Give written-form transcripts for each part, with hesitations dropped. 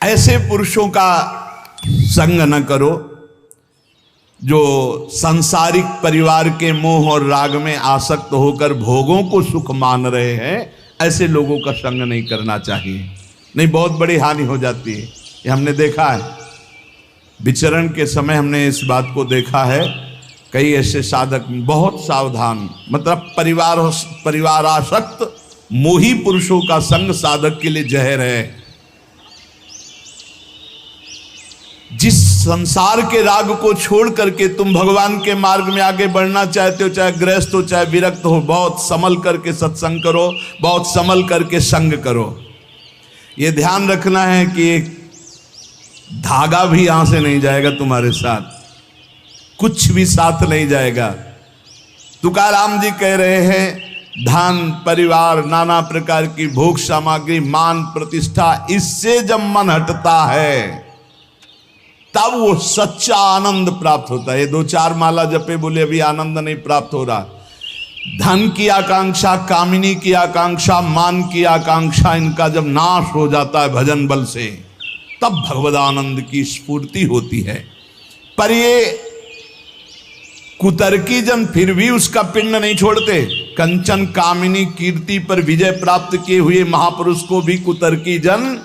ऐसे पुरुषों का संग न करो जो सांसारिक परिवार के मोह और राग में आसक्त होकर भोगों को सुख मान रहे हैं। ऐसे लोगों का संग नहीं करना चाहिए, नहीं बहुत बड़ी हानि हो जाती है। ये हमने देखा है, विचरण के समय हमने इस बात को देखा है। कई ऐसे साधक बहुत सावधान, मतलब परिवारासक्त मोही पुरुषों का संग साधक के लिए जहर है। जिस संसार के राग को छोड़ करके तुम भगवान के मार्ग में आगे बढ़ना चाहते हो, चाहे गृहस्थ हो चाहे विरक्त हो, बहुत संभल करके सत्संग करो, बहुत संभल करके संग करो। ये ध्यान रखना है कि एक धागा भी यहां से नहीं जाएगा तुम्हारे साथ, कुछ भी साथ नहीं जाएगा। तुकाराम जी कह रहे हैं धन परिवार नाना प्रकार की भोग सामग्री मान प्रतिष्ठा, इससे जब मन हटता है तब वो सच्चा आनंद प्राप्त होता है। ये 2-4 माला जपे बोले अभी आनंद नहीं प्राप्त हो रहा। धन की आकांक्षा, कामिनी की आकांक्षा, मान की आकांक्षा, इनका जब नाश हो जाता है भजन बल से, तब भगवदानंद की स्फूर्ति होती है। पर ये कुतर्की जन फिर भी उसका पिंड नहीं छोड़ते। कंचन कामिनी कीर्ति पर विजय प्राप्त किए हुए महापुरुष को भी कुतर्की जन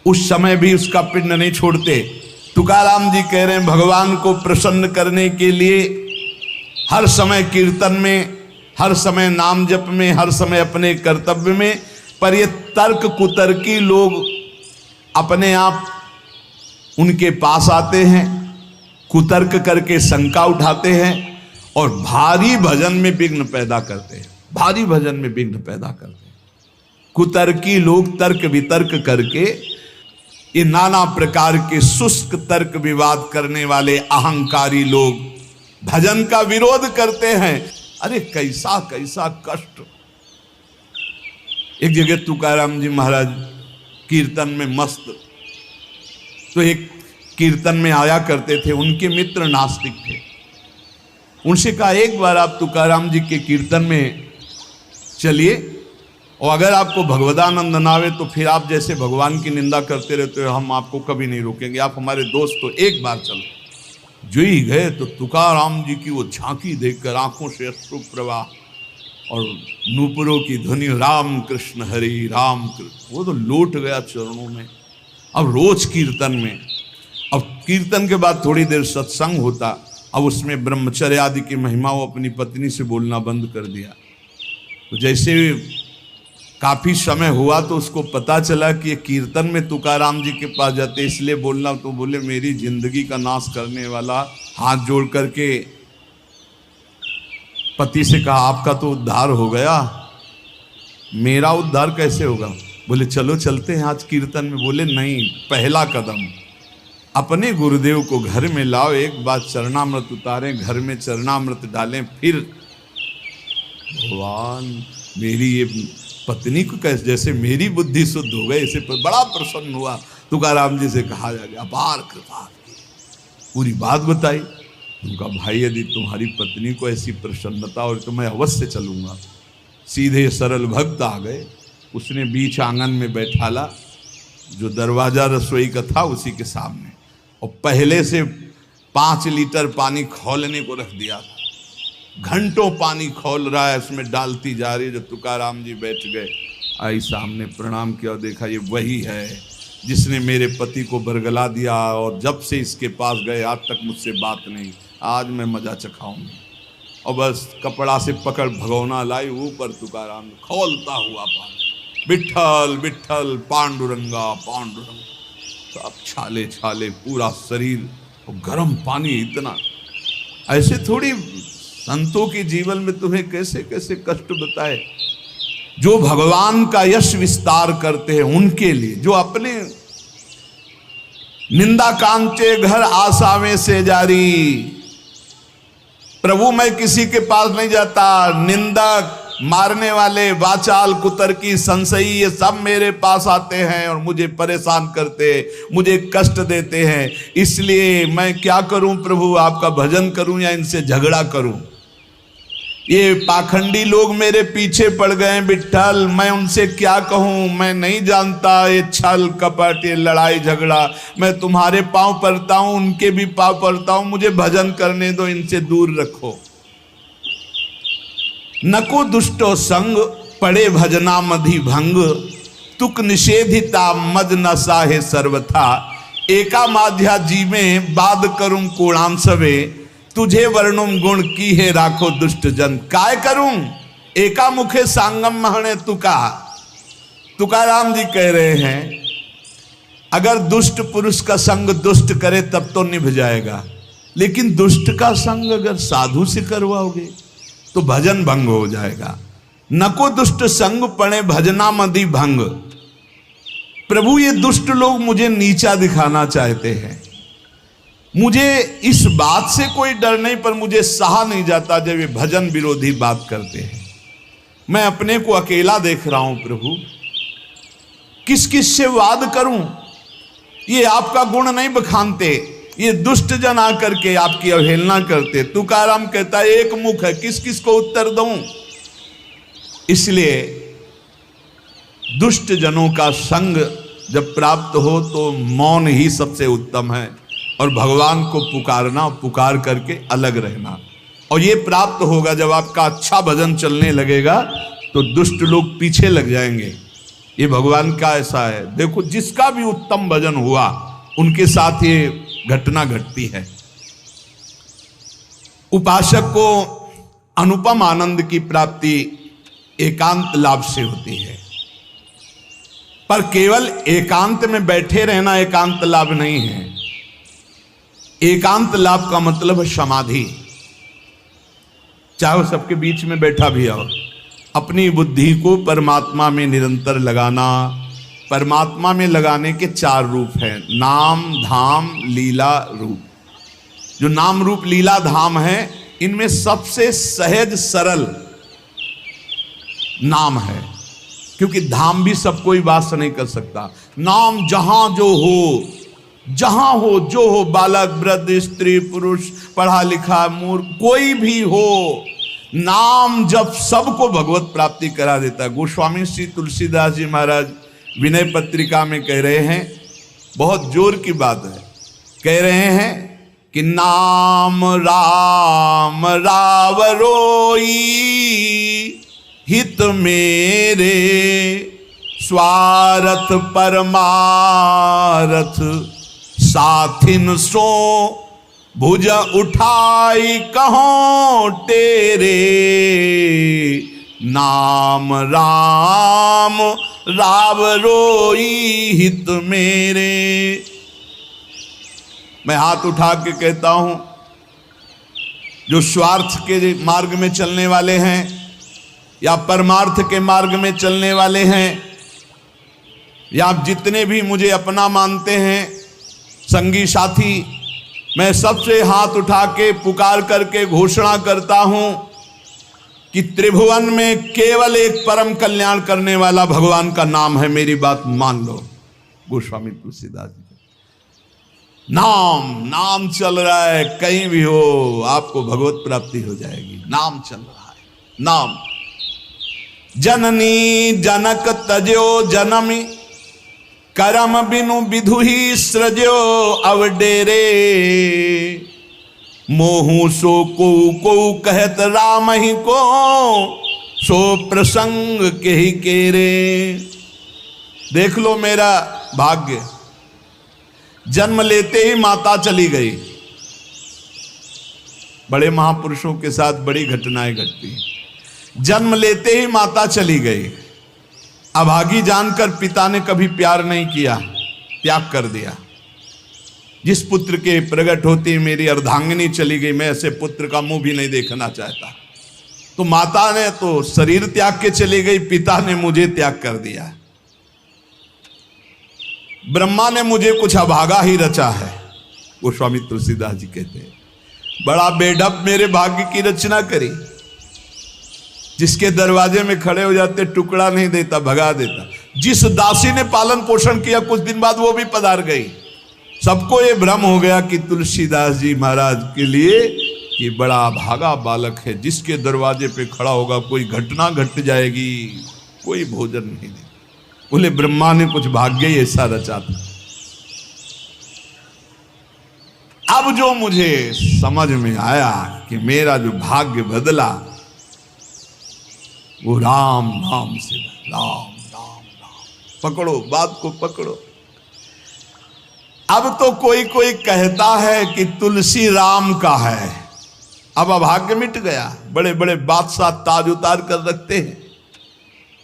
उस समय भी उसका पिंड नहीं छोड़ते। तुकाराम जी कह रहे हैं भगवान को प्रसन्न करने के लिए हर समय कीर्तन में, हर समय नाम जप में, हर समय अपने कर्तव्य में। पर ये तर्क कुतर्की लोग अपने आप उनके पास आते हैं, कुतर्क करके शंका उठाते हैं और भारी भजन में विघ्न पैदा करते हैं, भारी भजन में विघ्न पैदा करते हैं। कुतर्की लोग तर्क वितर्क करके ये नाना प्रकार के शुष्क तर्क विवाद करने वाले अहंकारी लोग भजन का विरोध करते हैं। अरे कैसा कैसा कष्ट। एक जगह तुकाराम जी महाराज कीर्तन में मस्त, तो एक कीर्तन में आया करते थे, उनके मित्र नास्तिक थे। उनसे कहा एक बार आप तुकाराम जी के कीर्तन में चलिए और अगर आपको भगवदानंद ना आवे तो फिर आप जैसे भगवान की निंदा करते रहते हो, हम आपको कभी नहीं रोकेंगे, आप हमारे दोस्त हो, एक बार चलो। जो ही गए तो तुकाराम जी की वो झांकी देखकर आंखों से अश्रु प्रवाह और नूपुरों की ध्वनि राम कृष्ण हरि राम कृष्ण, वो तो लौट गया चरणों में। अब रोज कीर्तन में, अब कीर्तन के बाद थोड़ी देर सत्संग होता, अब उसमें ब्रह्मचर्य आदि की महिमा वो अपनी पत्नी से बोलना बंद कर दिया। तो जैसे काफी समय हुआ तो उसको पता चला कि ये कीर्तन में तुकाराम जी के पास जाते इसलिए बोलना, तो बोले मेरी जिंदगी का नाश करने वाला, हाथ जोड़ करके पति से कहा आपका तो उद्धार हो गया, मेरा उद्धार कैसे होगा? बोले चलो चलते हैं आज कीर्तन में। बोले नहीं, पहला कदम अपने गुरुदेव को घर में लाओ, एक बार चरणामृत उतारें, घर में चरणामृत डालें, फिर भगवान मेरी ये पत्नी को कैसे, जैसे मेरी बुद्धि शुद्ध हो गई, इसे पर बड़ा प्रसन्न हुआ। तुकाराम जी से कहा जा गया अपार कृपा, पूरी बात बताई। उनका भाई यदि तुम्हारी पत्नी को ऐसी प्रसन्नता और तो मैं अवश्य चलूंगा। सीधे सरल भक्त आ गए, उसने बीच आंगन में बैठाला, जो दरवाजा रसोई का था उसी के सामने, और पहले से 5 लीटर पानी खौलने को रख दिया था। घंटों पानी खौल रहा है, उसमें डालती जा रही है। जब तुकाराम जी बैठ गए, आई सामने प्रणाम किया और देखा ये वही है जिसने मेरे पति को बरगला दिया और जब से इसके पास गए आज तक मुझसे बात नहीं, आज मैं मजा चखाऊंगी। और बस कपड़ा से पकड़ भगोना लाई, ऊपर तुकाराम खौलता हुआ पानी, विठ्ठल विठ्ठल पांडुरंगा पांडुरंगा, सब छाले छाले पूरा शरीर, और गर्म पानी इतना। ऐसे थोड़ी संतों के जीवन में तुम्हें कैसे कैसे कष्ट बताए। जो भगवान का यश विस्तार करते हैं उनके लिए, जो अपने निंदा कांचे घर आसावे से जारी, प्रभु मैं किसी के पास नहीं जाता, निंदक मारने वाले वाचाल कुतर्की संशयी ये सब मेरे पास आते हैं और मुझे परेशान करते, मुझे कष्ट देते हैं, इसलिए मैं क्या करूं प्रभु, आपका भजन करूं या इनसे झगड़ा करूं। ये पाखंडी लोग मेरे पीछे पड़ गए विट्ठल, मैं उनसे क्या कहूं, मैं नहीं जानता ये छल कपट, ये लड़ाई झगड़ा। मैं तुम्हारे पांव पड़ता हूं, उनके भी पांव पड़ता हूं, मुझे भजन करने दो, इनसे दूर रखो। नको दुष्टो संग पड़े भजना मधि भंग, तुक निषेधिता मद नशा है सर्वथा। एका माध्या जी में बाद करूं कोणाम सवे, तुझे वर्णुम गुण की है राखो दुष्ट जन। काय करूं एका मुखे सांगम महणे तुका। तुकाराम जी कह रहे हैं अगर दुष्ट पुरुष का संग दुष्ट करे तब तो निभ जाएगा, लेकिन दुष्ट का संग अगर साधु से करवाओगे तो भजन भंग हो जाएगा। नको दुष्ट संग पड़े भजना मदि भंग। प्रभु ये दुष्ट लोग मुझे नीचा दिखाना चाहते हैं। मुझे इस बात से कोई डर नहीं, पर मुझे सहा नहीं जाता जब ये भजन विरोधी बात करते हैं। मैं अपने को अकेला देख रहा हूं प्रभु, किस किस से वाद करूं। ये आपका गुण नहीं बखानते, ये दुष्ट जन आकर के आपकी अवहेलना करते। तुकाराम कहता है एक मुख है, किस किस को उत्तर दूं। इसलिए दुष्ट जनों का संग जब प्राप्त हो तो मौन ही सबसे उत्तम है, और भगवान को पुकारना, पुकार करके अलग रहना। और ये प्राप्त होगा जब आपका अच्छा भजन चलने लगेगा तो दुष्ट लोग पीछे लग जाएंगे। ये भगवान का ऐसा है। देखो जिसका भी उत्तम भजन हुआ उनके साथ ये घटना घटती है। उपासक को अनुपम आनंद की प्राप्ति एकांत लाभ से होती है, पर केवल एकांत में बैठे रहना एकांत लाभ नहीं है। एकांत लाभ का मतलब है समाधि। चाहे वो सबके बीच में बैठा भी हो, अपनी बुद्धि को परमात्मा में निरंतर लगाना। परमात्मा में लगाने के 4 रूप हैं, नाम धाम लीला रूप। जो नाम रूप लीला धाम है, इनमें सबसे सहज सरल नाम है, क्योंकि धाम भी सब कोई वास नहीं कर सकता। नाम जहां जो हो, जहां हो जो हो, बालक वृद्ध स्त्री पुरुष पढ़ा लिखा मूर्ख कोई भी हो, नाम जब सबको भगवत प्राप्ति करा देता है। गोस्वामी श्री तुलसीदास जी महाराज विनय पत्रिका में कह रहे हैं, बहुत जोर की बात है, कह रहे हैं कि नाम राम रावरोई हित मेरे, स्वार्थ परमारथ साथिन सो भुज उठाई कहो तेरे। नाम राम रावरोई हित मेरे। मैं हाथ उठा के कहता हूं, जो स्वार्थ के मार्ग में चलने वाले हैं या परमार्थ के मार्ग में चलने वाले हैं, या आप जितने भी मुझे अपना मानते हैं संगी साथी, मैं सबसे हाथ उठा के पुकार करके घोषणा करता हूं कि त्रिभुवन में केवल एक परम कल्याण करने वाला भगवान का नाम है। मेरी बात मान लो। गोस्वामी तुलसीदास जी, नाम चल रहा है, कहीं भी हो आपको भगवत प्राप्ति हो जाएगी। नाम चल रहा है। नाम जननी जनक तजो जनमी, करम बिनु विधु ही सृजो अवडेरे। मोहू सो को कहत राम ही को, सो प्रसंग के ही केरे। देख लो मेरा भाग्य, जन्म लेते ही माता चली गई। बड़े महापुरुषों के साथ बड़ी घटनाएं घटती हैं। जन्म लेते ही माता चली गई। अभागी जानकर पिता ने कभी प्यार नहीं किया, त्याग कर दिया। जिस पुत्र के प्रकट होती मेरी अर्धांगिनी चली गई, मैं ऐसे पुत्र का मुंह भी नहीं देखना चाहता। तो माता ने तो शरीर त्याग के चली गई, पिता ने मुझे त्याग कर दिया। ब्रह्मा ने मुझे कुछ अभागा ही रचा है। वो स्वामी तुलसीदास जी कहते हैं, बड़ा बेढप मेरे भाग्य की रचना करी। जिसके दरवाजे में खड़े हो जाते टुकड़ा नहीं देता, भगा देता। जिस दासी ने पालन पोषण किया, कुछ दिन बाद वो भी पधार गई। सबको ये भ्रम हो गया कि तुलसीदास जी महाराज के लिए कि बड़ा भागा बालक है, जिसके दरवाजे पे खड़ा होगा कोई घटना घट जाएगी, कोई भोजन नहीं दे। बोले ब्रह्मा ने कुछ भाग्य ही ऐसा रचा था। अब जो मुझे समझ में आया कि मेरा जो भाग्य बदला वो राम नाम से, राम राम राम। पकड़ो बात को, पकड़ो। अब तो कोई कोई कहता है कि तुलसी राम का है, अब अभाग्य मिट गया। बड़े बड़े बादशाह ताज उतार कर रखते हैं,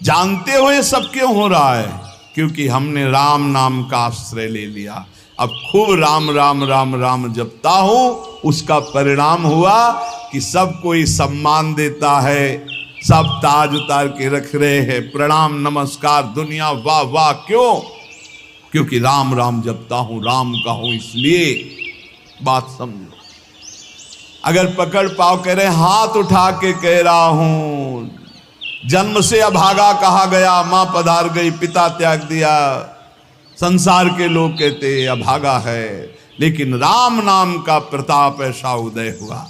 जानते हुए सब क्यों हो रहा है? क्योंकि हमने राम नाम का आश्रय ले लिया। अब खूब राम राम राम राम जपता हूं, उसका परिणाम हुआ कि सब कोई सम्मान देता है, सब ताज उतार के रख रहे हैं, प्रणाम नमस्कार, दुनिया वाह वाह। क्यों? क्योंकि राम राम जपता हूं, राम का हूं, इसलिए। बात समझो। अगर पकड़ पाओ, कह रहे हाथ उठा के कह रहा हूं, जन्म से अभागा कहा गया, मां पधार गई, पिता त्याग दिया, संसार के लोग कहते अभागा है, लेकिन राम नाम का प्रताप ऐसा उदय हुआ।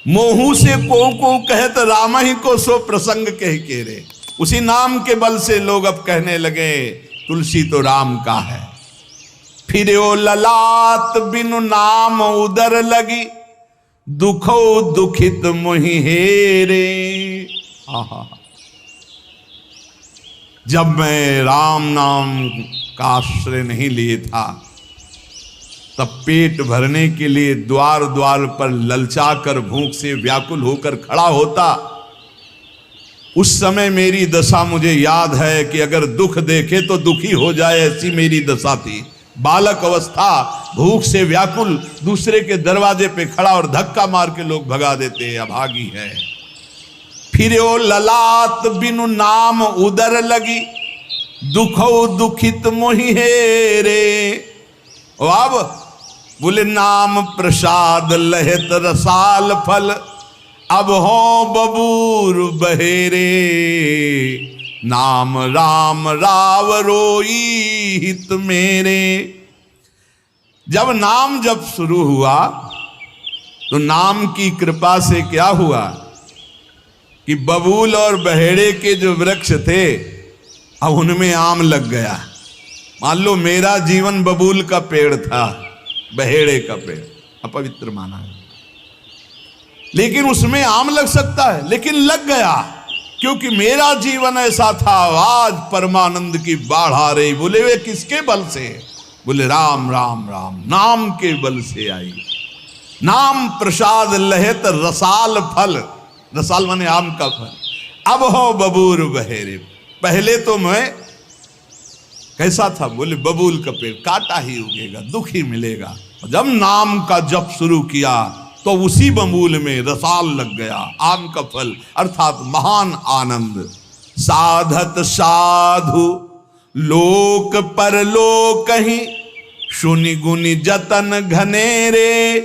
मोहू से को कहत राम ही को सो प्रसंग कह के रे। उसी नाम के बल से लोग अब कहने लगे तुलसी तो राम का है। फिर ओ ललाट बिनु नाम उदर लगी, दुखो दुखित मोहि हेरे। जब मैं राम नाम का आश्रय नहीं लिए था, तब पेट भरने के लिए द्वार द्वार पर ललचा कर भूख से व्याकुल होकर खड़ा होता। उस समय मेरी दशा मुझे याद है कि अगर दुख देखे तो दुखी हो जाए, ऐसी मेरी दशा थी। बालक अवस्था, भूख से व्याकुल, दूसरे के दरवाजे पे खड़ा और धक्का मार के लोग भगा देते, अभागी है। फिर ओ ललाट बिनु नाम उदर लगी, दुखो दुखित मोहि हेरे। अब बोले नाम प्रसाद लहत रसाल फल, अब हो बबूर बहेरे। नाम राम राव रोई हित मेरे। जब नाम जब शुरू हुआ तो नाम की कृपा से क्या हुआ कि बबूल और बहेड़े के जो वृक्ष थे, अब उनमें आम लग गया। मान लो मेरा जीवन बबूल का पेड़ था, बहेड़े का पेड़ अपवित्र माना है, लेकिन उसमें आम लग सकता है, लेकिन लग गया क्योंकि मेरा जीवन ऐसा था। आज परमानंद की बाढ़ आ रही। बोले वे किसके बल से? बोले राम राम राम नाम के बल से आई। नाम प्रसाद लहत रसाल फल, रसाल माने आम का फल, अब हो बबूर बहेरे। पहले तो मैं कैसा था? बोले बबूल का पेड़, काटा ही उगेगा, दुख ही मिलेगा। जब नाम का जप शुरू किया तो उसी बबूल में रसाल लग गया, आम का फल, अर्थात महान आनंद। साधत साधु लोक परलोक ही, सुनि गुनि जतन घनेरे।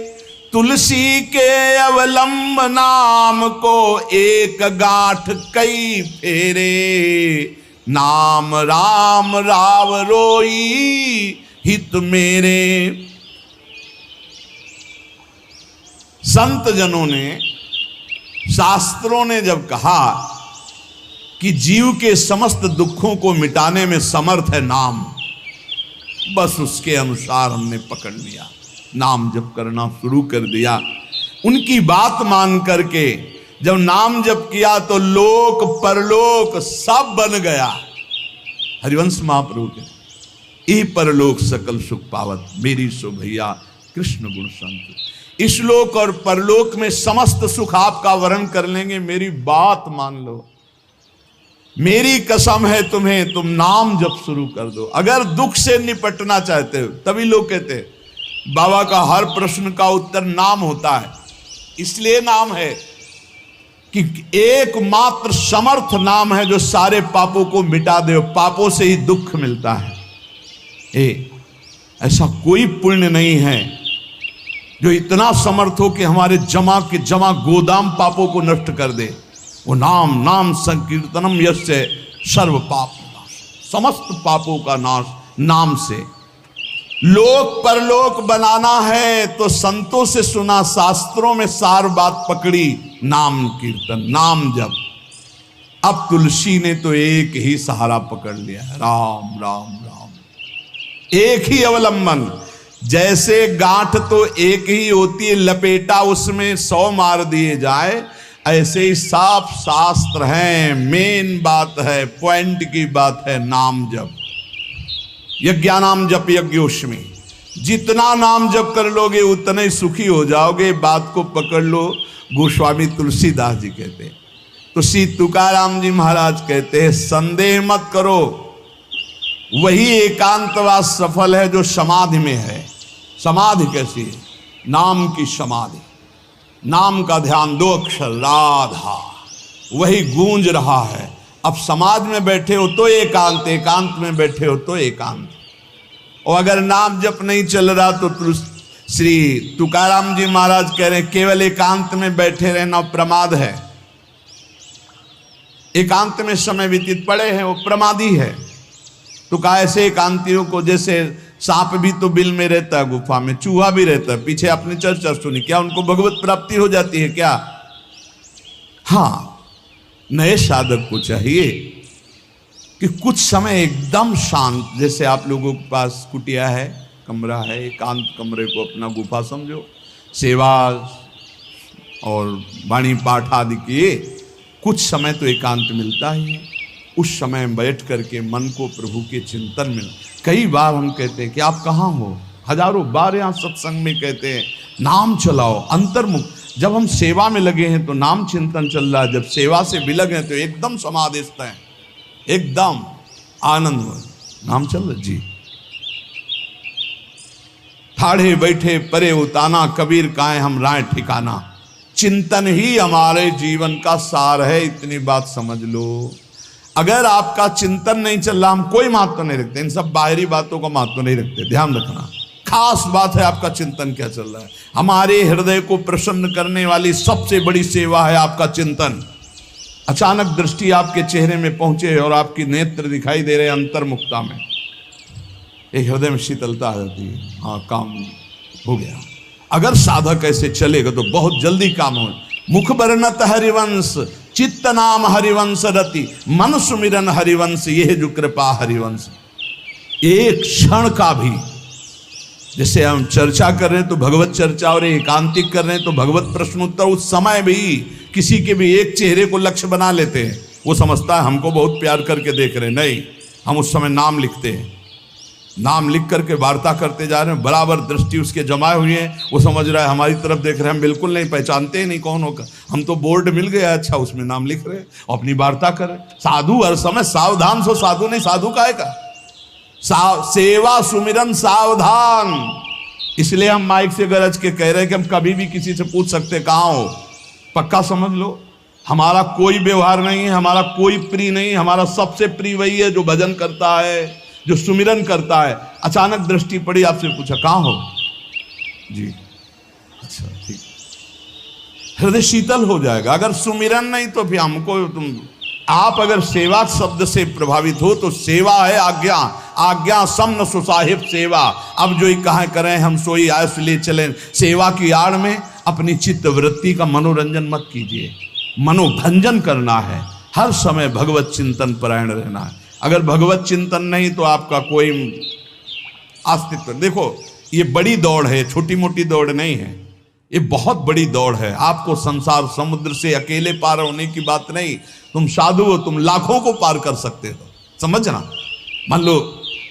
तुलसी के अवलंब नाम को, एक गांठ कई फेरे। नाम राम राव रोई हित मेरे। संत जनों ने, शास्त्रों ने जब कहा कि जीव के समस्त दुखों को मिटाने में समर्थ है नाम, बस उसके अनुसार हमने पकड़ लिया, नाम जप करना शुरू कर दिया। उनकी बात मान करके जब नाम जप किया तो लोक परलोक सब बन गया। हरिवंश महाप्रभु के ई परलोक सकल सुख पावत, मेरी सो भैया कृष्ण गुण संत। इस लोक और परलोक में समस्त सुख आपका वर्ण कर लेंगे, मेरी बात मान लो, मेरी कसम है तुम्हें, तुम नाम जप शुरू कर दो। अगर दुख से निपटना चाहते हो, तभी लोग कहते हैं बाबा का हर प्रश्न का उत्तर नाम होता है। इसलिए नाम है कि एकमात्र समर्थ नाम है जो सारे पापों को मिटा दे। पापों से ही दुख मिलता है। ऐसा कोई पुण्य नहीं है जो इतना समर्थ हो कि हमारे जमा के जमा गोदाम पापों को नष्ट कर दे। वो नाम, नाम संकीर्तनम यस्य सर्व पाप नाश, समस्त पापों का नाश नाम से। लोक परलोक बनाना है तो संतों से सुना, शास्त्रों में सार बात पकड़ी, नाम कीर्तन नाम जप। अब तुलसी ने तो एक ही सहारा पकड़ लिया, राम राम राम, एक ही अवलंबन। जैसे गांठ तो एक ही होती है, लपेटा उसमें 100 मार दिए जाए, ऐसे ही साफ शास्त्र हैं, मेन बात है, पॉइंट की बात है, नाम जप। यज्ञानाम जप यज्ञोष्मी, जितना नाम जप कर लोगे उतने ही सुखी हो जाओगे। बात को पकड़ लो। गोस्वामी तुलसीदास जी कहते हैं, तो श्री तुकाराम जी महाराज कहते हैं, संदेह मत करो, वही एकांतवास सफल है जो समाधि में है। समाधि कैसी है? नाम की समाधि, नाम का ध्यान, 2 अक्षर राधा, वही गूंज रहा है। अब समाज में बैठे हो तो एकांत, एकांत में बैठे हो तो एकांत। और अगर नाम जप नहीं चल रहा तो श्री तुकाराम जी महाराज कह रहे हैं, केवल एकांत में बैठे रहना प्रमाद है। एकांत में समय व्यतीत पड़े हैं वो प्रमादी है। तो कहा ऐसे एकांतियों को, जैसे सांप भी तो बिल में रहता है, गुफा में चूहा भी रहता है, पीछे आपने चर्चा सुनी, क्या उनको भगवत प्राप्ति हो जाती है क्या? हाँ, नए साधक को चाहिए कि कुछ समय एकदम शांत, जैसे आप लोगों के पास कुटिया है, कमरा है, एकांत कमरे को अपना गुफा समझो, सेवा और वाणी पाठ आदि किए, कुछ समय तो एकांत मिलता ही है। उस समय बैठ करके मन को प्रभु के चिंतन में, कई बार हम कहते हैं कि आप कहाँ हो, हजारों बार यहाँ सत्संग में कहते हैं नाम चलाओ, अंतर्मुख। जब हम सेवा में लगे हैं तो नाम चिंतन चल रहा है, जब सेवा से विलग हैं तो एकदम समाधिस्थ हैं, एकदम आनंद में नाम चल रहा जी। ठाढ़े बैठे परे उताना, कबीर काहे हम राय ठिकाना, चिंतन ही हमारे जीवन का सार है, इतनी बात समझ लो। अगर आपका चिंतन नहीं चल रहा, हम कोई महत्व नहीं रखते, इन सब बाहरी बातों का महत्व नहीं रखते, ध्यान रखना। खास बात है आपका चिंतन क्या चल रहा है। हमारे हृदय को प्रसन्न करने वाली सबसे बड़ी सेवा है आपका चिंतन। अचानक दृष्टि आपके चेहरे में पहुंचे और आपकी नेत्र दिखाई दे रहे अंतर्मुखता में, एक हृदय में शीतलता आ जाती है, हाँ काम हो गया। अगर साधक ऐसे चलेगा तो बहुत जल्दी काम हो। मुख बरनत हरिवंश, चित्त नाम हरिवंश रति, मन सुमिरन हरिवंश, यह जो कृपा हरिवंश। एक क्षण का भी, जैसे हम चर्चा कर रहे हैं तो भगवत चर्चा और एकांतिक कर रहे हैं तो भगवत प्रश्नोत्तर, उस समय भी किसी के भी एक चेहरे को लक्ष्य बना लेते हैं, वो समझता है हमको बहुत प्यार करके देख रहे हैं। नहीं, हम उस समय नाम लिखते हैं, नाम लिख करके वार्ता करते जा रहे हैं, बराबर दृष्टि उसके जमाए हुए हैं, वो समझ रहा है हमारी तरफ देख रहे हैं, हम बिल्कुल नहीं पहचानते ही नहीं कौन होगा, हम तो बोर्ड मिल गया, अच्छा उसमें नाम लिख रहे हैं, अपनी वार्ता कर रहे। साधु हर समय सावधान सो, साधु नहीं, साधु काहे का, सेवा सुमिरन सावधान। इसलिए हम माइक से गरज के कह रहे हैं कि हम कभी भी किसी से पूछ सकते कहाँ हो, पक्का समझ लो। हमारा कोई व्यवहार नहीं है, हमारा कोई प्रिय नहीं, हमारा सबसे प्रिय वही है जो भजन करता है, जो सुमिरन करता है। अचानक दृष्टि पड़ी, आपसे पूछा कहाँ हो जी, अच्छा ठीक, हृदय शीतल हो जाएगा। अगर सुमिरन नहीं तो फिर हमको आप अगर सेवा शब्द से प्रभावित हो तो सेवा है आज्ञा, आज्ञा समन सुसाहिब सेवा। अब जो ही कहा करें हम सोई आयस ले चलें, सेवा की आड़ में अपनी चित्त वृत्ति का मनोरंजन मत कीजिए, मनोभंजन करना है, हर समय भगवत चिंतन परायण रहना है। अगर भगवत चिंतन नहीं तो आपका कोई अस्तित्व, देखो ये बड़ी दौड़ है, छोटी मोटी दौड़ नहीं है, ये बहुत बड़ी दौड़ है। आपको संसार समुद्र से अकेले पार होने की बात नहीं, तुम साधु हो, तुम लाखों को पार कर सकते हो, समझना। मान लो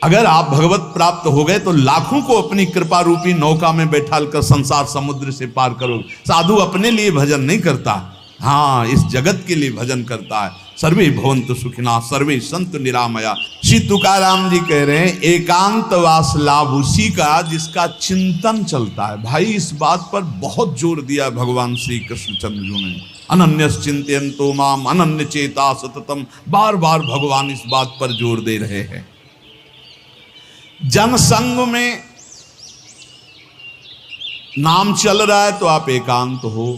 अगर आप भगवत प्राप्त हो गए तो लाखों को अपनी कृपा रूपी नौका में बैठाल कर संसार समुद्र से पार करोगे। साधु अपने लिए भजन नहीं करता, हाँ इस जगत के लिए भजन करता है। सर्वे भवन्तु सुखिनः सर्वे सन्तु निरामया। श्री तुकाराम जी कह रहे हैं एकांतवास लाभ उसी का जिसका चिंतन चलता है। भाई इस बात पर बहुत जोर दिया भगवान श्री कृष्णचंद्र जी ने, अनन्य चिंतयन्तो माम अनन्य चेता सततम, बार बार भगवान इस बात पर जोर दे रहे हैं। जनसंग में नाम चल रहा है तो आप एकांत हो,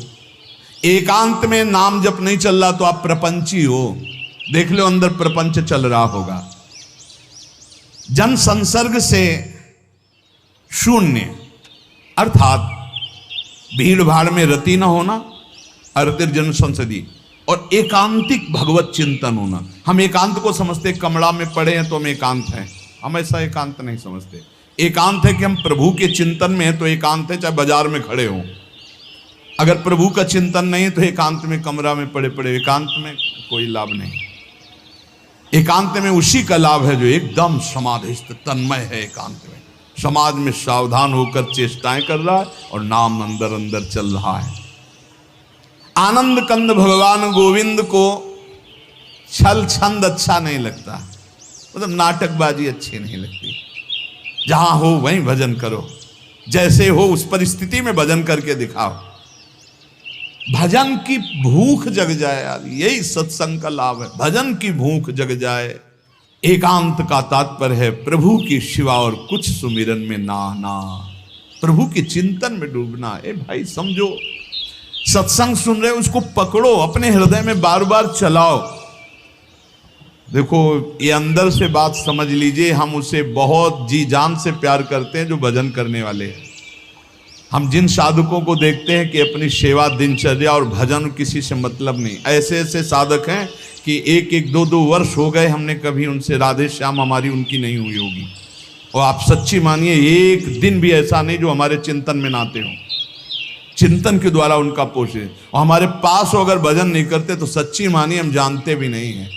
एकांत में नाम जब नहीं चल रहा तो आप प्रपंची हो। देख लो अंदर प्रपंच चल रहा होगा। जन संसर्ग से शून्य अर्थात भीड़ भाड़ में रति न होना, अर्तिर्जन संसदी, और एकांतिक भगवत चिंतन होना। हम एकांत को समझते कमरा में पड़े हैं तो हम एकांत हैं, हम ऐसा एकांत नहीं समझते। एकांत है कि हम प्रभु के चिंतन में हैं तो एकांत है, चाहे बाजार में खड़े हों। अगर प्रभु का चिंतन नहीं तो एकांत में कमरा में पड़े पड़े एकांत में कोई लाभ नहीं। एकांत में उसी का लाभ है जो एकदम समाधिस्थ तन्मय है, एकांत में समाज में सावधान होकर चेष्टाएं कर रहा है और नाम अंदर अंदर चल रहा है। आनंद कंद भगवान गोविंद को छल छंद अच्छा नहीं लगता, मतलब नाटकबाजी अच्छी नहीं लगती। जहां हो वहीं भजन करो, जैसे हो उस परिस्थिति में भजन करके दिखाओ। भजन की भूख जग जाए यार, यही सत्संग का लाभ है। भजन की भूख जग जाए। एकांत का तात्पर्य है प्रभु की शिवा और कुछ सुमिरन में ना, प्रभु के चिंतन में डूबना। ए भाई समझो, सत्संग सुन रहे हो उसको पकड़ो, अपने हृदय में बार बार चलाओ। देखो ये अंदर से बात समझ लीजिए, हम उसे बहुत जी जान से प्यार करते हैं जो भजन करने वाले हैं। हम जिन साधकों को देखते हैं कि अपनी सेवा दिनचर्या और भजन किसी से मतलब नहीं, ऐसे ऐसे साधक हैं कि एक एक दो दो वर्ष हो गए हमने कभी उनसे राधे श्याम हमारी उनकी नहीं हुई होगी। और आप सच्ची मानिए एक दिन भी ऐसा नहीं जो हमारे चिंतन में नाते हो, चिंतन के द्वारा उनका पोषे। और हमारे पास हो अगर भजन नहीं करते तो सच्ची मानिए हम जानते भी नहीं हैं।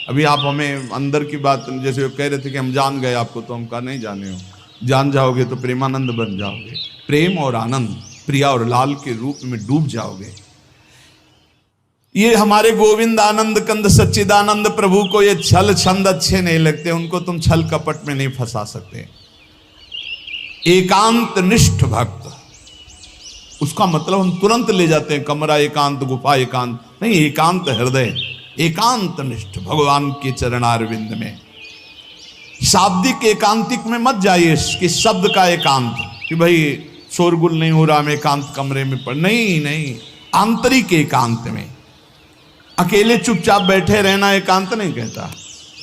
अभी आप हमें अंदर की बात, जैसे वो कह रहे थे कि हम जान गए आपको, तो हम कहा नहीं जाने हो, जान जाओगे तो प्रेमानंद बन जाओगे, प्रेम और आनंद प्रिया और लाल के रूप में डूब जाओगे। ये हमारे गोविंद आनंद कंद सच्चिदानंद प्रभु को ये छल छंद अच्छे नहीं लगते, उनको तुम छल कपट में नहीं फंसा सकते। एकांत निष्ठ भक्त, उसका मतलब हम तुरंत ले जाते हैं कमरा एकांत, गुफा एकांत नहीं, एकांत हृदय, एकांत निष्ठ भगवान के चरणारविंद में। शाब्दिक एकांतिक में मत जाइए कि शब्द का एकांत, कि भाई शोरगुल नहीं हो रहा, मैं एकांत कमरे में पड़, नहीं, आंतरिक एकांत में। अकेले चुपचाप बैठे रहना एकांत नहीं कहता,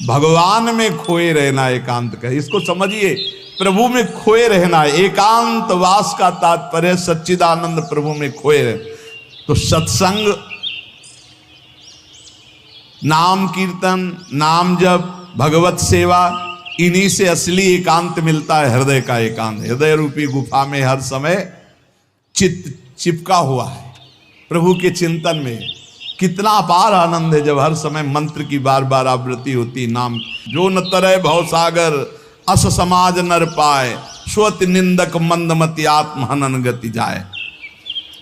भगवान में खोए रहना एकांत कहे। इसको समझिए, प्रभु में खोए रहना, एकांत वास का तात्पर्य सच्चिदानंद प्रभु में खोए रहे। तो सत्संग, नाम कीर्तन, नाम जप, भगवत सेवा, इन्हीं से असली एकांत मिलता है, हृदय का एकांत। हृदय रूपी गुफा में हर समय चित्त चिपका हुआ है प्रभु के चिंतन में। कितना अपार आनंद है जब हर समय मंत्र की बार बार आवृत्ति होती। नाम जो न तरय भव सागर, अस समाज नर पाए, स्वत निंदक मंदमति आत्म हनन गति जाए।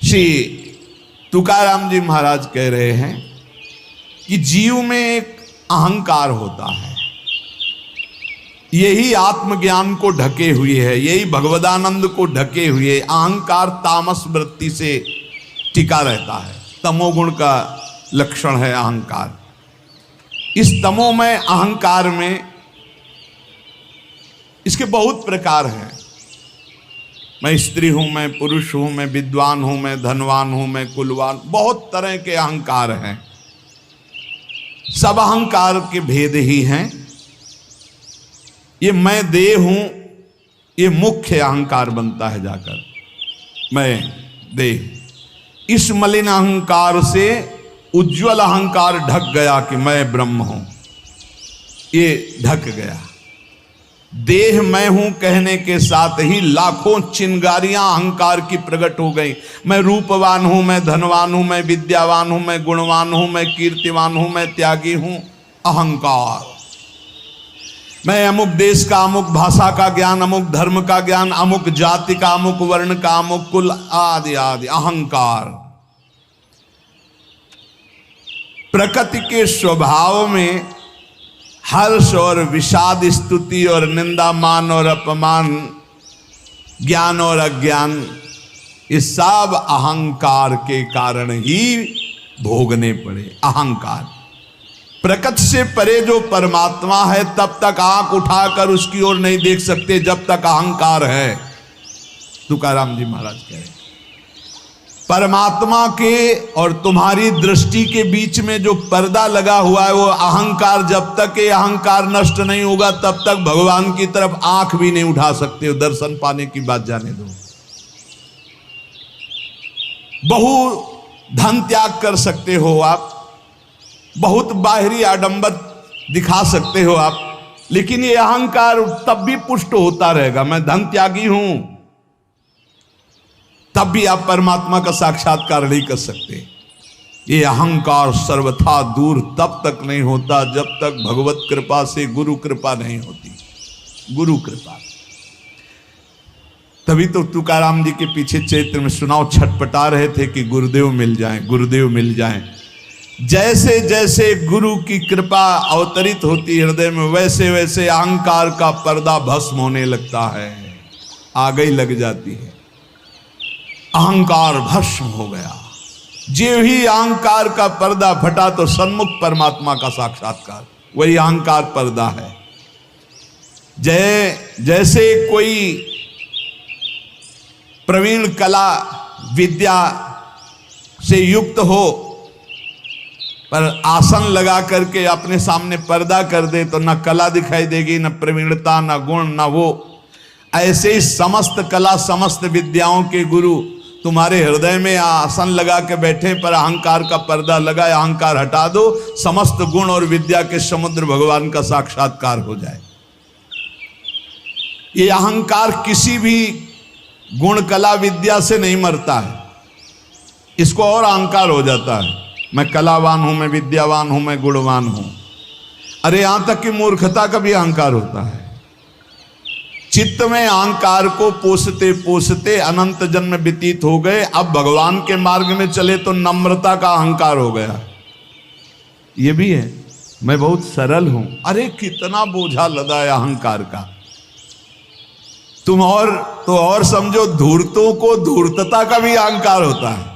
श्री तुकाराम जी महाराज कह रहे हैं कि जीव में एक अहंकार होता है, यही आत्मज्ञान को ढके हुए है, यही भगवदानंद को ढके हुए। अहंकार तामस वृत्ति से टिका रहता है, तमोगुण का लक्षण है अहंकार। इस तमोमय अहंकार में इसके बहुत प्रकार हैं। मैं स्त्री हूं, मैं पुरुष हूं, मैं विद्वान हूं, मैं धनवान हूं, मैं कुलवान, बहुत तरह के अहंकार हैं। सब अहंकार के भेद ही हैं। ये मैं देह हूं, ये मुख्य अहंकार बनता है जाकर, मैं देह। इस मलिन अहंकार से उज्जवल अहंकार ढक गया कि मैं ब्रह्म हूं, ये ढक गया। देह मैं हूं कहने के साथ ही लाखों चिंगारियां अहंकार की प्रकट हो गई। मैं रूपवान हूं, मैं धनवान हूं, मैं विद्यावान हूं, मैं गुणवान हूं, मैं कीर्तिवान हूं, मैं त्यागी हूं, अहंकार। मैं अमुक देश का, अमुक भाषा का ज्ञान, अमुक धर्म का ज्ञान, अमुक जाति का, अमुक वर्ण का, अमुक कुल आदि आदि, अहंकार। प्रकृति के स्वभाव में हर्ष और विषाद, स्तुति और निंदा, मान और अपमान, ज्ञान और अज्ञान, ये सब अहंकार के कारण ही भोगने पड़े। अहंकार। प्रकृति से परे जो परमात्मा है तब तक आंख उठाकर उसकी ओर नहीं देख सकते जब तक अहंकार है, तुकाराम जी महाराज कह रहे। परमात्मा के और तुम्हारी दृष्टि के बीच में जो पर्दा लगा हुआ है वो अहंकार, जब तक ये अहंकार नष्ट नहीं होगा तब तक भगवान की तरफ आंख भी नहीं उठा सकते हो। दर्शन पाने की बात जाने दो। बहु धन त्याग कर सकते हो आप, बहुत बाहरी आडंबर दिखा सकते हो आप, लेकिन ये अहंकार तब भी पुष्ट होता रहेगा। मैं धन त्यागी हूं, तब भी आप परमात्मा का साक्षात्कार नहीं कर सकते। ये अहंकार सर्वथा दूर तब तक नहीं होता जब तक भगवत कृपा से गुरु कृपा नहीं होती। गुरु कृपा, तभी तो तुकाराम जी के पीछे चैत्र में सुनाओ छटपटा रहे थे कि गुरुदेव मिल जाएं, गुरुदेव मिल जाएं। जैसे जैसे गुरु की कृपा अवतरित होती हृदय में, वैसे वैसे अहंकार का पर्दा भस्म होने लगता है, आग ही लग जाती है। अहंकार भस्म हो गया। जो ही अहंकार का पर्दा फटा तो सन्मुख परमात्मा का साक्षात्कार, वही अहंकार पर्दा है। जैसे कोई प्रवीण कला विद्या से युक्त हो पर आसन लगा करके अपने सामने पर्दा कर दे तो न कला दिखाई देगी, न प्रवीणता, न गुण, न वो। ऐसे ही समस्त कला समस्त विद्याओं के गुरु तुम्हारे हृदय में आसन लगा के बैठे पर अहंकार का पर्दा लगा, अहंकार हटा दो, समस्त गुण और विद्या के समुद्र भगवान का साक्षात्कार हो जाए। ये अहंकार किसी भी गुण कला विद्या से नहीं मरता है, इसको और अहंकार हो जाता है। मैं कलावान हूं, मैं विद्यावान हूं, मैं गुणवान हूं। अरे यहां तक कि मूर्खता का भी अहंकार होता है। चित्त में अहंकार को पोसते पोसते अनंत जन्म व्यतीत हो गए, अब भगवान के मार्ग में चले तो नम्रता का अहंकार हो गया। ये भी है, मैं बहुत सरल हूं। अरे कितना बोझा लदा है अहंकार का। तुम और समझो, धूर्तों को धूर्तता का भी अहंकार होता है।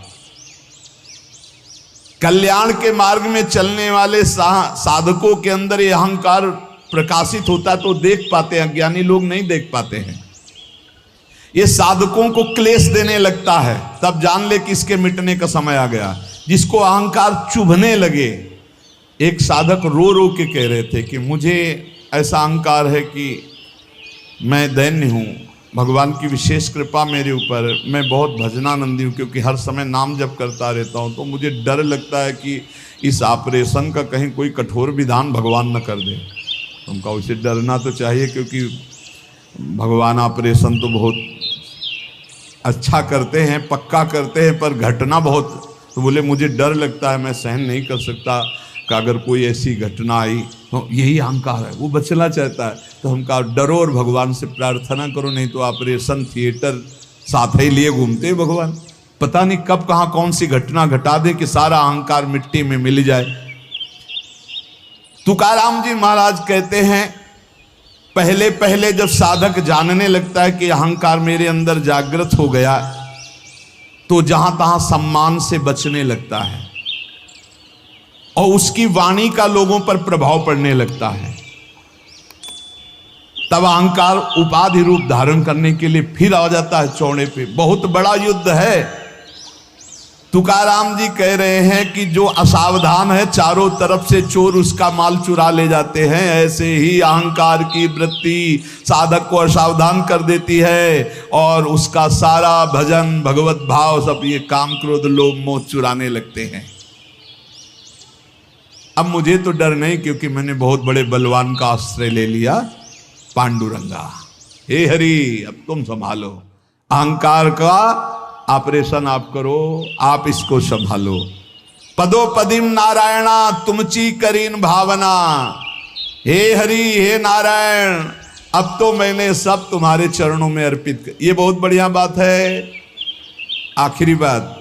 कल्याण के मार्ग में चलने वाले साधकों के अंदर ये अहंकार प्रकाशित होता तो देख पाते हैं, अज्ञानी लोग नहीं देख पाते हैं। ये साधकों को क्लेश देने लगता है, तब जान ले कि इसके मिटने का समय आ गया। जिसको अहंकार चुभने लगे, एक साधक रो रो के कह रहे थे कि मुझे ऐसा अहंकार है कि मैं दैन्य हूँ, भगवान की विशेष कृपा मेरे ऊपर, मैं बहुत भजनानंदी हूँ क्योंकि हर समय नाम जप करता रहता हूँ, तो मुझे डर लगता है कि इस ऑपरेशन का कहीं कोई कठोर विधान भगवान न कर दे। उनका उसे डरना तो चाहिए क्योंकि भगवान ऑपरेशन तो बहुत अच्छा करते हैं, पक्का करते हैं, पर घटना बहुत, तो बोले मुझे डर लगता है, मैं सहन नहीं कर सकता कि अगर कोई ऐसी घटना आई तो यही अहंकार है। वो बचना चाहता है तो हम कहा डरो और भगवान से प्रार्थना करो, नहीं तो ऑपरेशन थिएटर साथ ही लिए घूमते भगवान, पता नहीं कब कहाँ कौन सी घटना घटा दे कि सारा अहंकार मिट्टी में मिल जाए। तुकाराम जी महाराज कहते हैं, पहले पहले जब साधक जानने लगता है कि अहंकार मेरे अंदर जागृत हो गया, तो जहां तहां सम्मान से बचने लगता है और उसकी वाणी का लोगों पर प्रभाव पड़ने लगता है। तब अहंकार उपाधि रूप धारण करने के लिए फिर आ जाता है चौड़े पे। बहुत बड़ा युद्ध है। तुकाराम जी कह रहे हैं कि जो असावधान है चारों तरफ से चोर उसका माल चुरा ले जाते हैं। ऐसे ही अहंकार की वृत्ति साधक को असावधान कर देती है और उसका सारा भजन भगवत भाव सब ये काम क्रोध लोभ मोह चुराने लगते हैं। अब मुझे तो डर नहीं क्योंकि मैंने बहुत बड़े बलवान का आश्रय ले लिया, पांडुरंगा। हे हरि, अब तुम संभालो अहंकार का ऑपरेशन, आप करो, आप इसको संभालो। पदो पदिम नारायणा तुमची करीन भावना। हे हरि, हे नारायण, अब तो मैंने सब तुम्हारे चरणों में अर्पित कर। ये बहुत बढ़िया बात है। आखिरी बात,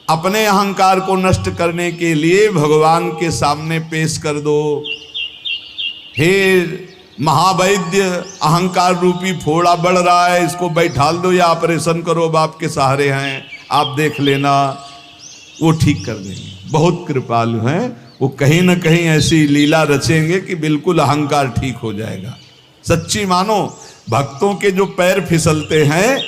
अपने अहंकार को नष्ट करने के लिए भगवान के सामने पेश कर दो। हे महावैद्य, अहंकार रूपी फोड़ा बढ़ रहा है, इसको बैठाल दो या ऑपरेशन करो, अब आपके सहारे हैं, आप देख लेना, वो ठीक कर देंगे। बहुत कृपालु हैं वो, कहीं ना कहीं ऐसी लीला रचेंगे कि बिल्कुल अहंकार ठीक हो जाएगा। सच्ची मानो, भक्तों के जो पैर फिसलते हैं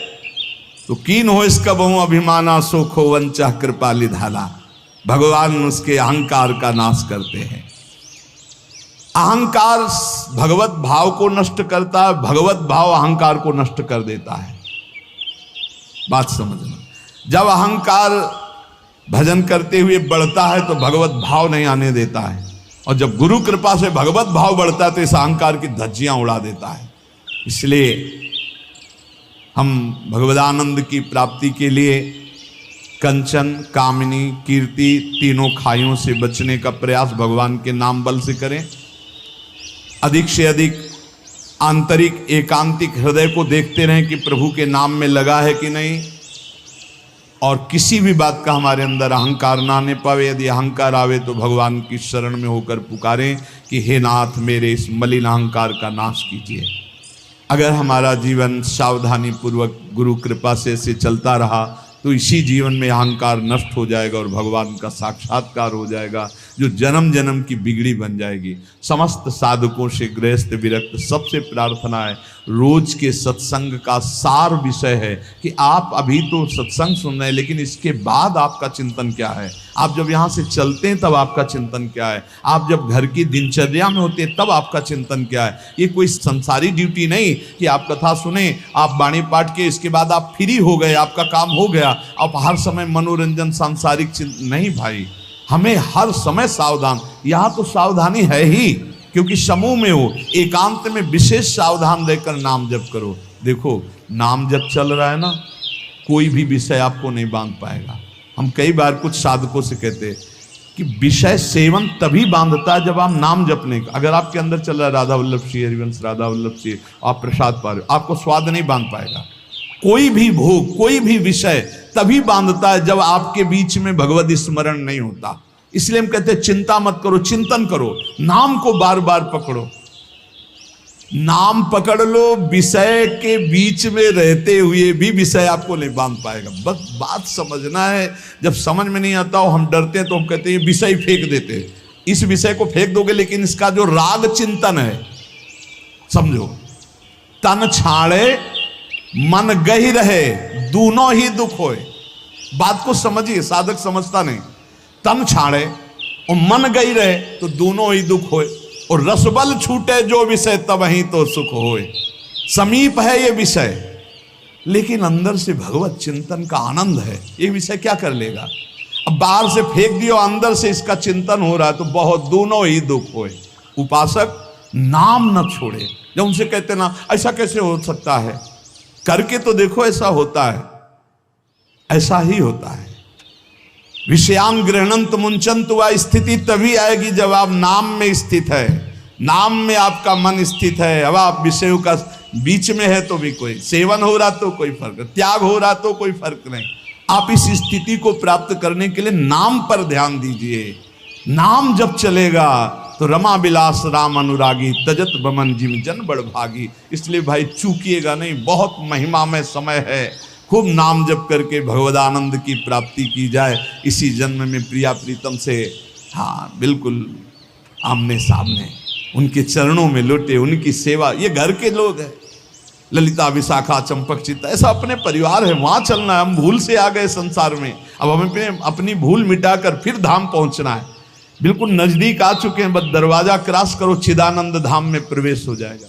तो कीन हो इसका बहु अभिमाना सोखो वंचा कृपाली धाला। भगवान उसके अहंकार का नाश करते हैं। अहंकार भगवत भाव को नष्ट करता है, भगवत भाव अहंकार को नष्ट कर देता है। बात समझना, जब अहंकार भजन करते हुए बढ़ता है तो भगवत भाव नहीं आने देता है, और जब गुरु कृपा से भगवत भाव बढ़ता है तो इस अहंकार की धज्जियां उड़ा देता है। इसलिए हम भगवदानंद की प्राप्ति के लिए कंचन, कामिनी, कीर्ति तीनों खाइयों से बचने का प्रयास भगवान के नाम बल से करें। अधिक से अधिक आंतरिक एकांतिक हृदय को देखते रहें कि प्रभु के नाम में लगा है कि नहीं, और किसी भी बात का हमारे अंदर अहंकार ना आने पावे। यदि अहंकार आवे तो भगवान की शरण में होकर पुकारें कि हे नाथ मेरे इस मलिन अहंकार का नाश कीजिए। अगर हमारा जीवन सावधानी पूर्वक गुरु कृपा से चलता रहा तो इसी जीवन में अहंकार नष्ट हो जाएगा और भगवान का साक्षात्कार हो जाएगा, जो जन्म जन्म की बिगड़ी बन जाएगी। समस्त साधकों से गृहस्थ विरक्त सबसे प्रार्थना है, रोज के सत्संग का सार विषय है कि आप अभी तो सत्संग सुन रहे हैं, लेकिन इसके बाद आपका चिंतन क्या है। आप जब यहाँ से चलते हैं तब आपका चिंतन क्या है, आप जब घर की दिनचर्या में होते हैं तब आपका चिंतन क्या है। ये कोई संसारी ड्यूटी नहीं कि आप कथा सुने, आप वाणी पाठ के, इसके बाद आप फ्री हो गए, आपका काम हो गया, आप हर समय मनोरंजन सांसारिक चिंतन नहीं भाई। हमें हर समय सावधान, यहाँ तो सावधानी है ही क्योंकि समूह में हो, एकांत में विशेष सावधान रहकर नाम जप करो। देखो नाम जप चल रहा है ना, कोई भी विषय आपको नहीं बांध पाएगा। हम कई बार कुछ साधकों से कहते हैं कि विषय सेवन तभी बांधता है जब आप नाम जपने का। अगर आपके अंदर चल रहा है राधा वल्लभ श्री हरिवंश, राधा वल्लभ श्री, आप प्रसाद पा रहे हो, आपको स्वाद नहीं बांध पाएगा। कोई भी भोग, कोई भी विषय तभी बांधता है जब आपके बीच में भगवत स्मरण नहीं होता। इसलिए हम कहते हैं चिंता मत करो, चिंतन करो, नाम को बार बार पकड़ो। नाम पकड़ लो, विषय के बीच में रहते हुए भी विषय आपको नहीं बांध पाएगा। बस बात समझना है। जब समझ में नहीं आता हो, हम डरते हैं तो हम कहते हैं विषय फेंक देते हैं। इस विषय को फेंक दोगे, लेकिन इसका जो राग चिंतन है, समझो, तन छाड़े मन गही रहे, दोनों ही दुख होए। बात को समझिए, साधक समझता नहीं। तन छाड़े और मन गई रहे तो दोनों ही दुख होए, और रसबल छूटे जो विषय तब ही तो सुख होए। समीप है ये विषय, लेकिन अंदर से भगवत चिंतन का आनंद है। ये विषय क्या कर लेगा? अब बाहर से फेंक दियो, अंदर से इसका चिंतन हो रहा है तो बहुत, दोनों ही दुख होए। उपासक नाम न छोड़े। जब उनसे कहते ना ऐसा कैसे हो सकता है, करके तो देखो ऐसा होता है, ऐसा ही होता है। विषयान गृहणंत मुंचंत, वह स्थिति तभी आएगी जब आप नाम में स्थित है, नाम में आपका मन स्थित है। अब आप विषयों का बीच में है तो भी कोई सेवन हो रहा तो कोई फर्क, त्याग हो रहा तो कोई फर्क नहीं। आप इस स्थिति को प्राप्त करने के लिए नाम पर ध्यान दीजिए। नाम जब चलेगा तो रमा बिलास राम अनुरागी, तजत बमन जिम जन बड़ भागी। इसलिए भाई चूकिएगा नहीं, बहुत महिमामय समय है। खूब नाम जप करके भगवदानंद की प्राप्ति की जाए इसी जन्म में प्रिया प्रीतम से। हाँ बिल्कुल, आमने सामने उनके चरणों में लौटे, उनकी सेवा। ये घर के लोग हैं, ललिता, विशाखा, चंपक, चित्ता, ऐसा अपने परिवार है, वहां चलना है। हम भूल से आ गए संसार में, अब हमें अपनी भूल मिटाकर फिर धाम पहुंचना है। बिल्कुल नजदीक आ चुके हैं, बस दरवाजा क्रॉस करो, चिदानंद धाम में प्रवेश हो जाएगा।